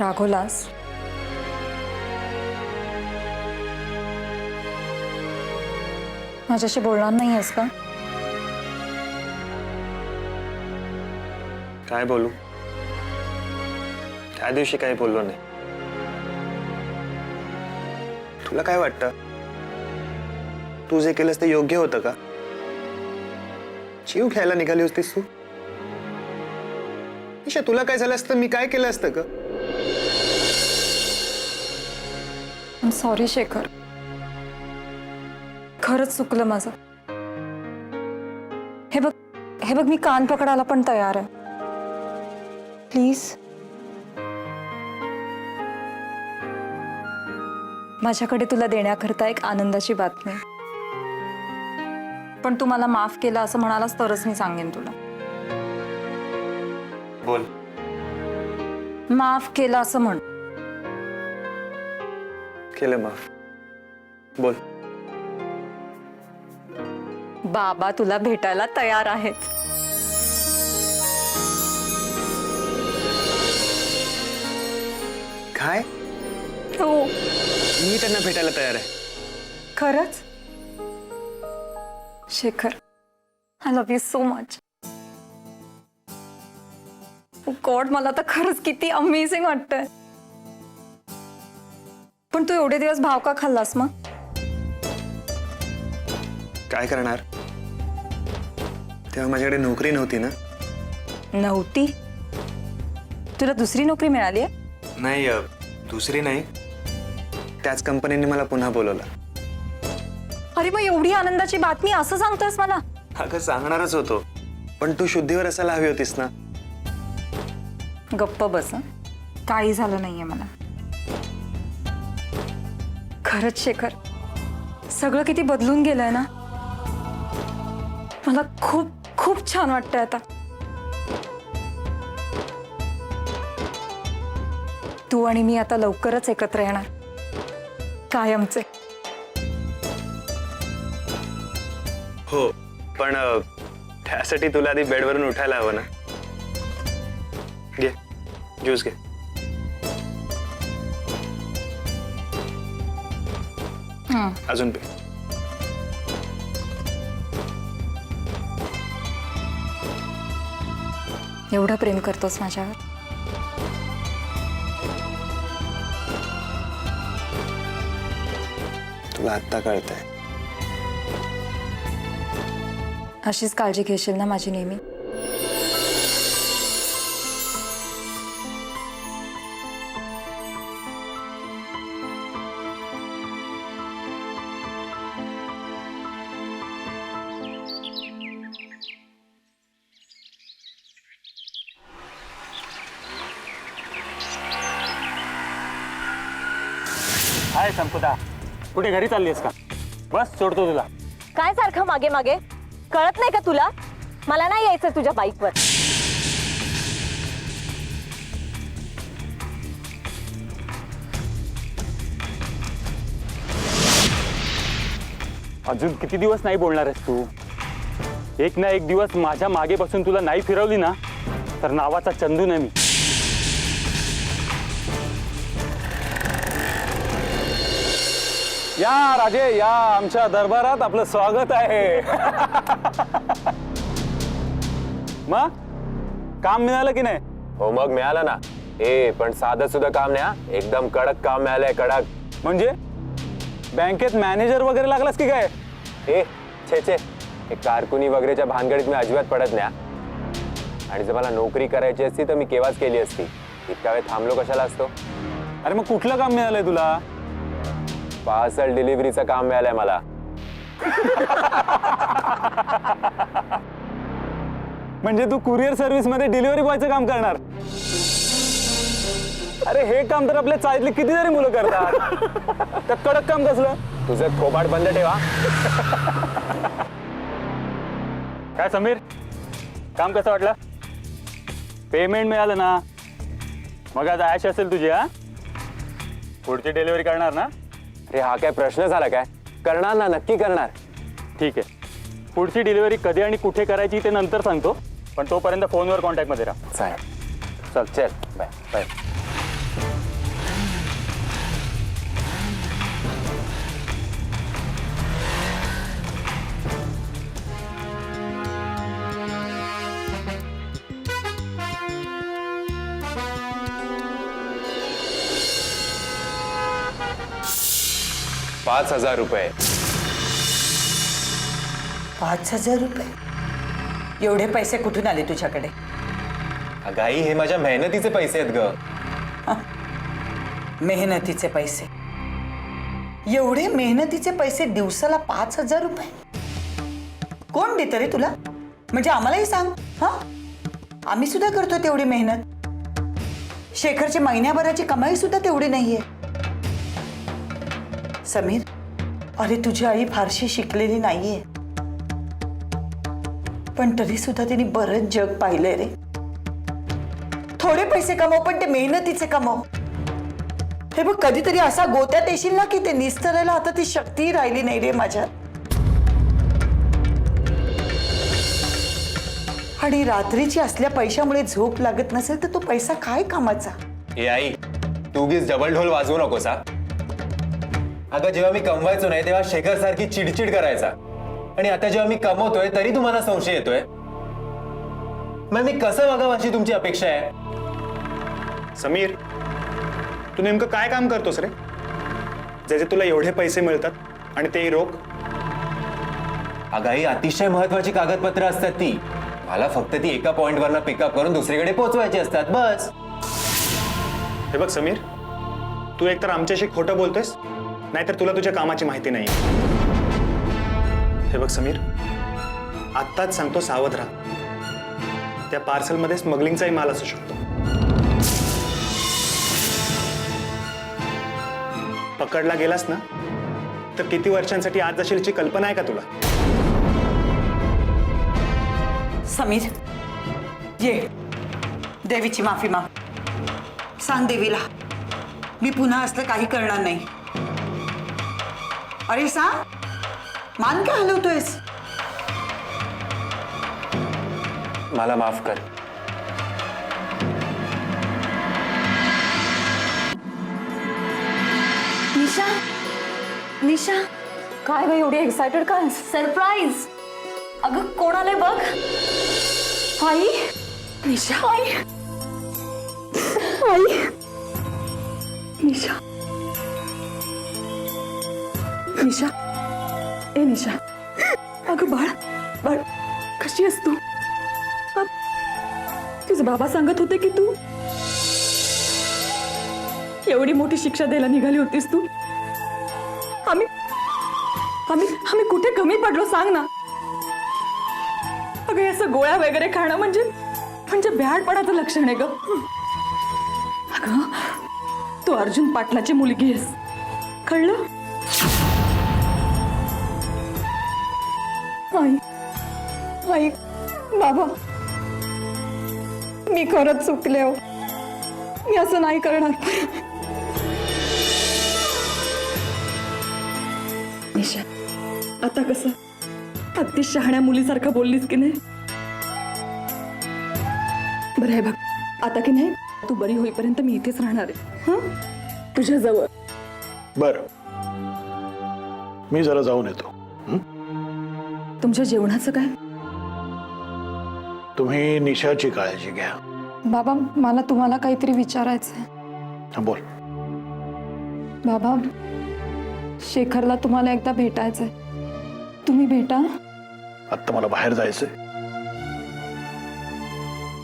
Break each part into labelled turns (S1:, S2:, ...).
S1: राघवलास? माझ्याशी बोलणार नाही आहेस का?
S2: काय बोलू? त्या दिवशी काही बोललो नाही. तुला काय वाटतं? तू जे केलंस ते योग्य होतं का? जीव घ्यायला निघाली होतीस तू? ईशा, तुला काय झालं असतं? मी काय केलं असतं का?
S1: सॉरी शेखर, खरंच चुकलं माझं. हे बघ मी कान पकडायला पण तयार आहे. प्लीज. माझ्याकडे तुला देण्याकरता एक आनंदाची बातमी. पण तू मला माफ केलं असं म्हणालास तरच मी सांगेन तुला.
S2: बोल.
S1: माफ केलं असं म्हण.
S2: केलं माफ. बोल.
S1: बाबा तुला भेटायला तयार आहेत.
S2: काय?
S1: हो.
S2: मी त्यांना भेटायला तयार आहे.
S1: खरंच? Shekhar, I love you so much. God, मला तर खरंच किती अमेझिंग वाटतंय. पण तू एवढे दिवस भाव का खाल्लास मग?
S2: काय करणार? तेव्हा माझ्याकडे नोकरी नव्हती ना.
S1: नव्हती? तुला दुसरी नोकरी मिळाली आहे?
S2: नाही, दुसरी नाही. त्याच कंपनीने मला पुन्हा बोलवलं.
S1: अरे मग एवढी आनंदाची बातमी असं सांगतोयस मला?
S2: अगं सांगणारच होतो, पण तू शुद्धीवर असायला हवी होतीस ना.
S1: गप्प बस हं. काही झालं नाहीये मला. खरंच शेखर, सगळं किती बदलून गेलंय ना. मला खूप खूप छान वाटतंय आता. तू आणि मी आता लवकरच एकत्र येणार, कायमचे.
S2: हो, पण त्यासाठी तुला आधी बेडवरून उठायला हवं ना. घे, ज्यूस घे. अजून पे.
S1: एवढं प्रेम करतोस माझ्यावर?
S2: तुला आत्ता कळतंय.
S1: अशीच काळजी घेशील ना माझी नेहमी?
S3: हाय संपदा, कुठे घरी चाललीस का? बस सोडतो तुला.
S4: काय सारखं मागे मागे? कळत नाही का तुला? मला नाही यायचं तुझ्या बाईकवर.
S3: अजून किती दिवस नाही बोलणार आहेस तू? एक ना एक दिवस माझ्या मागे बसून तुला नाही फिरवली ना, तर नावाचा चंदू नाही मी. या राजे या, आमच्या दरबारात आपलं स्वागत आहे. मग काम मिळालं की नाही?
S5: हो मग मिळालं ना. पण साधं सुद्धा काम नाही, एकदम कडक काम मिळालंय. कडक
S3: म्हणजे बँकेत मॅनेजर वगैरे लागलास की काय?
S5: छे कारकुनी वगैरेच्या भानगडीत मी अजिबात पडत नाही. आणि जर मला नोकरी करायची असती तर मी केव्हाच केली असती. इतका वेळ थांबलो कशाला असतो?
S3: अरे मग कुठलं काम मिळालंय तुला?
S5: पार्सल डिलिव्हरीचं काम मिळालंय मला.
S3: म्हणजे तू कुरिअर सर्व्हिस मध्ये डिलिव्हरी बॉयचं काम करणार? अरे हे काम तर आपल्या चाळीतली कितीतरी मुलं करतात. तर कडक काम कसलं?
S5: तुझं थोबाड बंद ठेवा.
S3: काय समीर, काम कसं वाटलं? पेमेंट मिळालं ना? मग आज आयश असेल तुझी. हा, पुढची डिलिव्हरी करणार ना?
S5: अरे हा काय प्रश्न झाला काय? करणार ना, नक्की करणार.
S3: ठीक आहे, पुढची डिलिव्हरी कधी आणि कुठे करायची ते नंतर सांगतो, पण तोपर्यंत फोनवर कॉन्टॅक्ट मध्ये राहा.
S5: चालेल.
S3: चल
S5: चल बाय बाय. 5,000 रुपये.
S6: 5,000 रुपये? एवढे पैसे कुठून आले तुझ्याकडे?
S5: अगं आई, हे माझ्या मेहनतीचे पैसे आहेत ग.
S6: मेहनतीचे पैसे? एवढे मेहनतीचे पैसे दिवसाला 5,000 रुपये? कोण देतं रे तुला? म्हणजे आम्हालाही सांग. हा, आम्ही सुद्धा करतो तेवढी मेहनत. शेखरची महिन्याभराची कमाई सुद्धा तेवढी नाहीये. समीर, अरे तुझी आई फारशी शिकलेली नाहीये, पण तरी सुद्धा तिने बरंच जग पाहिलंय रे. थोडे पैसे कमव, पण ते मेहनतीचे कमव. हे बघ, कधीतरी असा गोत्यात येशील ना की ते निस्तरायला आता ती शक्ती राहिली नाही रे माझ्यात. आणि रात्रीची असल्या पैशामुळे झोप लागत नसेल तर तो पैसा काय कामाचा?
S5: ए आई, तू उगीच डबल ढोल वाजवू नकोस हा. अगं, जेव्हा मी कमवायचो नाही तेव्हा शेखर सारखी चिडचिड करायचा, आणि आता जेव्हा मी कमवतोय तरी तुम्हाला संशय येतोय. मग मी कसं वागावं अशी तुमची अपेक्षा आहे?
S2: समीर, तू नेमकं काय काम करतोस रे, ज्याचे तुला एवढे पैसे मिळतात आणि तेही रोख?
S5: अगं आई, अतिशय महत्वाची कागदपत्र असतात ती. मला फक्त ती एका पॉइंटवरनं पिकअप करून दुसरीकडे पोहोचवायची असतात, बस.
S2: हे बघ समीर, तू एकतर आमच्याशी खोटं बोलतोयस, नाहीतर तुला तुझ्या कामाची माहिती नाही. हे बघ समीर, आत्ताच सांगतो, सावध राहा. त्या पार्सलमध्ये स्मगलिंगचाही माल असू शकतो. पकडला गेलास ना तर किती वर्षांसाठी आज जाशीलची कल्पना आहे का तुला?
S6: समीर, ये, देवीची माफी माग. सांग देवीला मी पुन्हा असलं काही करणार नाही. अरे सांग, मान का हलवतोयस?
S5: मला माफ कर.
S1: निशा, निशा, काय ग एवढी एक्साइटेड काय?
S4: सरप्राईज. अगं कोण आलंय बघ.
S1: आई, निशा, आई, आई, निशा, निशा, ए निशा, अगं बाळ, बाळ, कशी आहेस तू? तुझे बाबा सांगत होते की तू एवढी मोठी शिक्षा द्यायला निघाली होतीस तू. आम्ही आम्ही आम्ही कुठे कमी पडलो सांग ना. अगं असं गोळ्या वगैरे खाणं म्हणजे म्हणजे भ्याडपणाचं लक्षण आहे ग. अगं तू अर्जुन पाटलाची मुलगी आहेस, कळलं? आई, आई, बाबा, मी खरंच चुकले हो. मी असं नाही करणार. निशा, आता कसं अगदी शहाण्या मुलीसारखं बोललीस की नाही? बरं आहे बघ, आता की नाही तू बरी होईपर्यंत मी इथेच राहणार आहे, हं, तुझ्या जवळ.
S7: बर, मी जरा जाऊन येतो.
S1: तुमच्या जेवणाचं काय?
S7: तुम्ही निशाची काळजी घ्या.
S1: बाबा, मला तुम्हाला काहीतरी विचारायचंय.
S7: हा, बोल.
S1: बाबा, शेखरला तुम्हाला एकदा भेटायचंय. तुम्ही भेटा.
S7: आत्ता मला बाहेर जायचंय.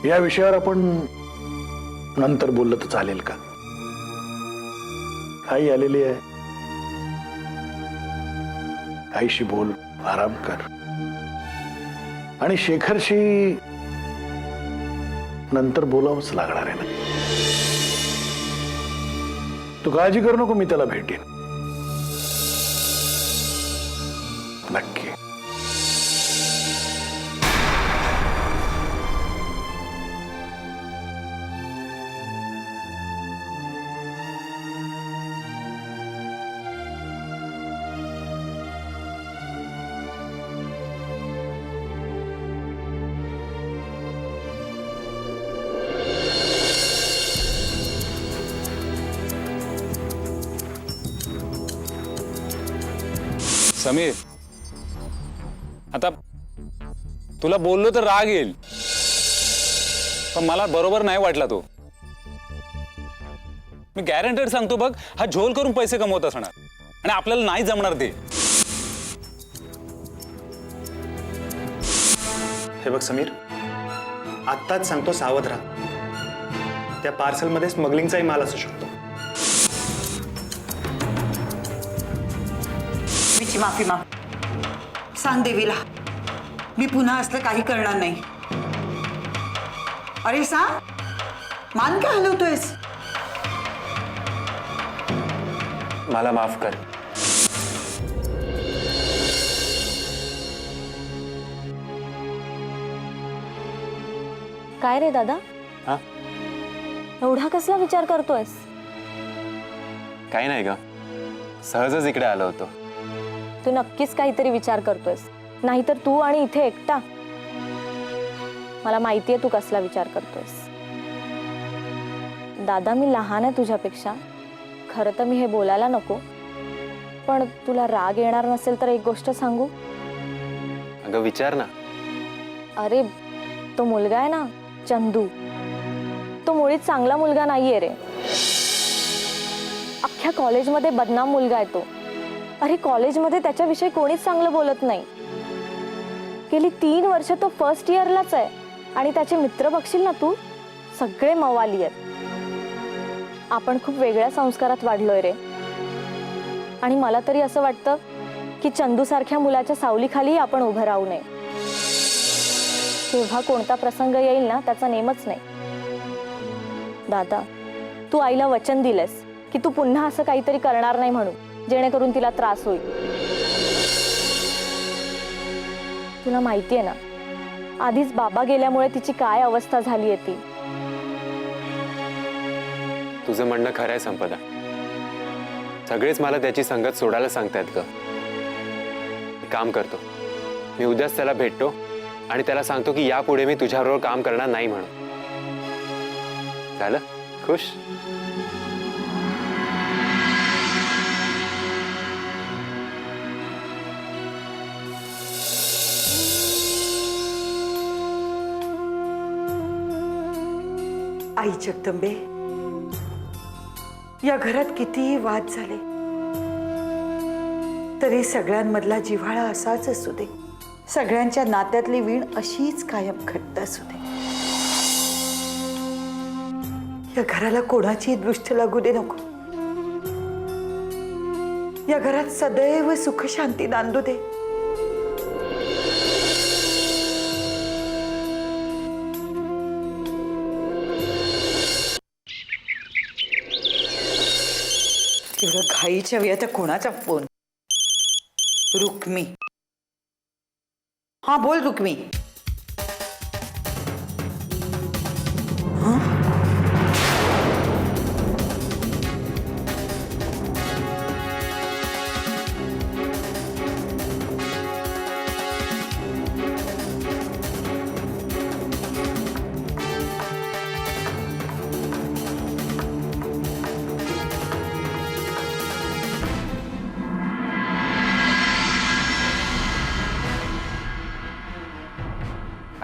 S7: या विषयावर आपण नंतर बोललं तर चालेल का? आई आलेली आहे, आईशी बोल, आराम कर. आणि शेखरशी नंतर बोलावंच लागणार आहे ना. तू काळजी करू नको, मी त्याला भेटेन नक्की.
S3: समीर, आता तुला बोललो तर राग येईल, पण मला बरोबर नाही वाटला तो. मी गॅरंटेड सांगतो बघ, हा झोल करून पैसे कमवत असणार. आणि आपल्याला नाही जमणार ते.
S2: हे बघ समीर, आत्ताच सांगतो सावध राहा. त्या पार्सलमध्ये स्मगलिंगचाही माल असू शकतो.
S6: मीची माफी माग. सांग देवीला मी पुन्हा असलं काही करणार नाही. अरे सांग, मान काय हलवतोयस?
S5: मला माफ कर.
S4: काय रे दादा,
S5: हा,
S4: एवढा कसला विचार करतोयस?
S5: काही नाही ग, सहजच इकडे आलो होतो.
S4: तू नक्कीच काहीतरी विचार करतोयस, नाहीतर तू आणि इथे एकटा. मला माहितीये तू कसला विचार करतोयस. दादा, मी लहान आहे तुझ्यापेक्षा. खरं तर मी हे बोलायला नको, पण तुला राग येणार नसेल तर एक गोष्ट सांगू?
S5: अगं विचार ना.
S4: अरे, तो मुलगा आहे ना चंदू, तो मुळीच चांगला मुलगा नाहीये रे. अख्ख्या कॉलेजमध्ये बदनाम मुलगा आहे तो. अरे, कॉलेजमध्ये त्याच्याविषयी कोणीच चांगलं बोलत नाही. गेली 3 वर्ष तो फर्स्ट इयरलाच आहे आणि त्याचे मित्र बघशील ना तू, सगळे मवाली आहेत. आपण खूप वेगळ्या संस्कारात वाढलोय रे. आणि मला तरी असं वाटतं की चंदू सारख्या मुलाच्या सावलीखाली आपण उभं राहू नये. केव्हा कोणता प्रसंग येईल ना त्याचा नेमच नाही. दादा, तू आईला वचन दिलंस की तू पुन्हा असं काहीतरी करणार नाही म्हणून, जेणेकरून तिला त्रास होईल. तुला माहितीये ना, आधीच बाबा गेल्यामुळे तिची काय अवस्था झाली आहे ती.
S5: तुझं म्हणणं खरं आहे संपदा. सगळेच मला त्याची संगत सोडायला सांगतायत ग. काम करतो मी, उद्याच त्याला भेटतो आणि त्याला सांगतो की यापुढे मी तुझ्याबरोबर काम करणार नाही म्हणून. झालं? खुश?
S6: आई जगदंबे, या घरात कितीही वाद झाले तरी सगळ्यांमधला जिव्हाळा असाच असू दे. सगळ्यांच्या नात्यातली वीण अशीच कायम घट्ट असू दे. या घराला कोणाची दृष्ट लागू दे नको. या घरात सदैव सुख शांती नांदू दे. तेवढं घाईच्या वेळी आता कोणाचा फोन? रुक्मी. हा बोल रुक्मी.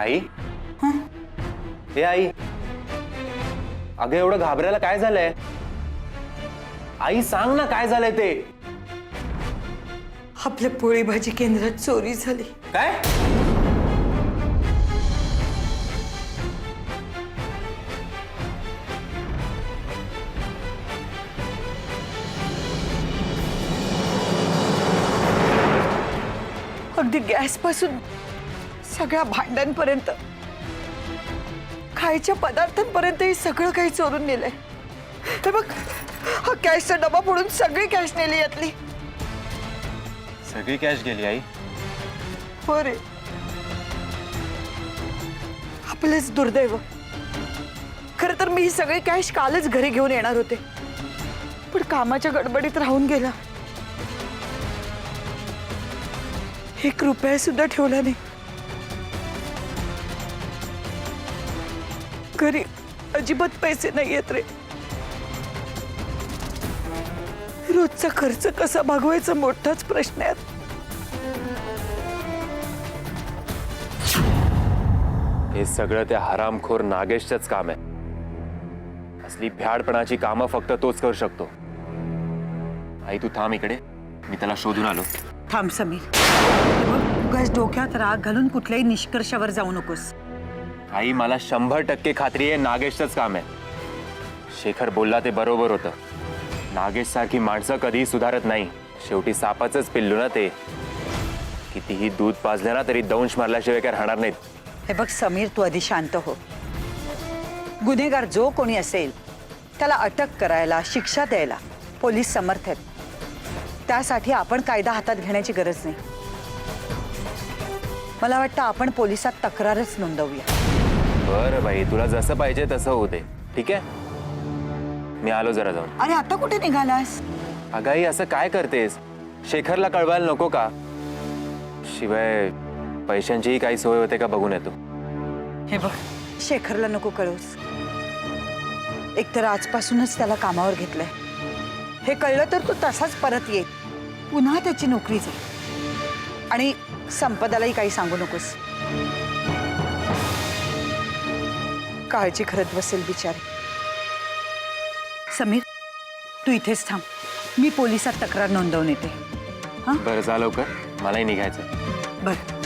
S5: आई? हे आई, अगं एवढं घाबरायला काय झालंय? आई सांग ना काय झालंय ते.
S6: आपल्या पोळी भाजी केंद्रात चोरी झाली.
S5: काय?
S6: अगदी गॅस पासून सगळ्या भांड्यांपर्यंत, खायच्या पदार्थांपर्यंत हे सगळं काही चोरून नेलंय. हे बघ, हा कॅशचा डबा फोडून सगळी कॅश नेली यातली.
S5: सगळी कॅश गेली आई?
S6: हो रे, आपलेच दुर्दैव. खरं तर मी ही सगळी कॅश कालच घरी घेऊन येणार होते, पण कामाच्या गडबडीत राहून गेला. 1 रुपया सुद्धा ठेवला नाही. घरी अजिबात पैसे नाही येत रे. रोजचा खर्च कसा भागवायचा मोठाच प्रश्न आहे.
S5: हे सगळं त्या हरामखोर नागेशचंच काम आहे. असली भ्याडपणाची कामं फक्त तोच करू शकतो. आई तू थांब इकडे, मी त्याला शोधून आलो.
S6: थांब समीर, उगाच डोक्यात राग घालून कुठल्याही निष्कर्षावर जाऊ नकोस.
S5: आई, मला 100% खात्री आहे नागेशचंच काम आहे. शेखर बोलला ते बरोबर होतं. नागेश सारखी माणसं कधीही सुधारत नाही. शेवटी सापाचंच पिल्लू ना ते. कितीही दूध पाजलं ना तरी दंश मारल्याशिवाय काय राहणार नाहीत.
S6: हे बघ समीर, तू आधी शांत हो. गुन्हेगार जो कोणी असेल त्याला अटक करायला, शिक्षा द्यायला पोलीस समर्थ आहेत. त्यासाठी आपण कायदा हातात घेण्याची गरज नाही. मला वाटतं आपण पोलिसात तक्रारच नोंदवूया.
S5: बरं बाई, तुला जसं पाहिजे तसं होऊ दे. ठीक आहे, मी आलो जरा जाऊन.
S6: अरे आता कुठे निघालास?
S5: अगाई, असं काय करतेस? शेखरला कळवायला नको का? शिवाय पैशांचीही काही सोय होते का बघून येतो.
S6: हे बघ, शेखरला नको कळवूस. एकतर आजपासूनच त्याला कामावर घेतलंय. हे कळलं तर तू तसाच परत ये. पुन्हा त्याची नोकरी जाईल. आणि संपदालाही काही सांगू नकोस. काळजी करत बसेल बिचारी. समीर, तू इथेच थांब. मी पोलिसात तक्रार नोंदवून येते.
S5: बरं, जा लवकर, मलाही निघायचं.
S6: बरं.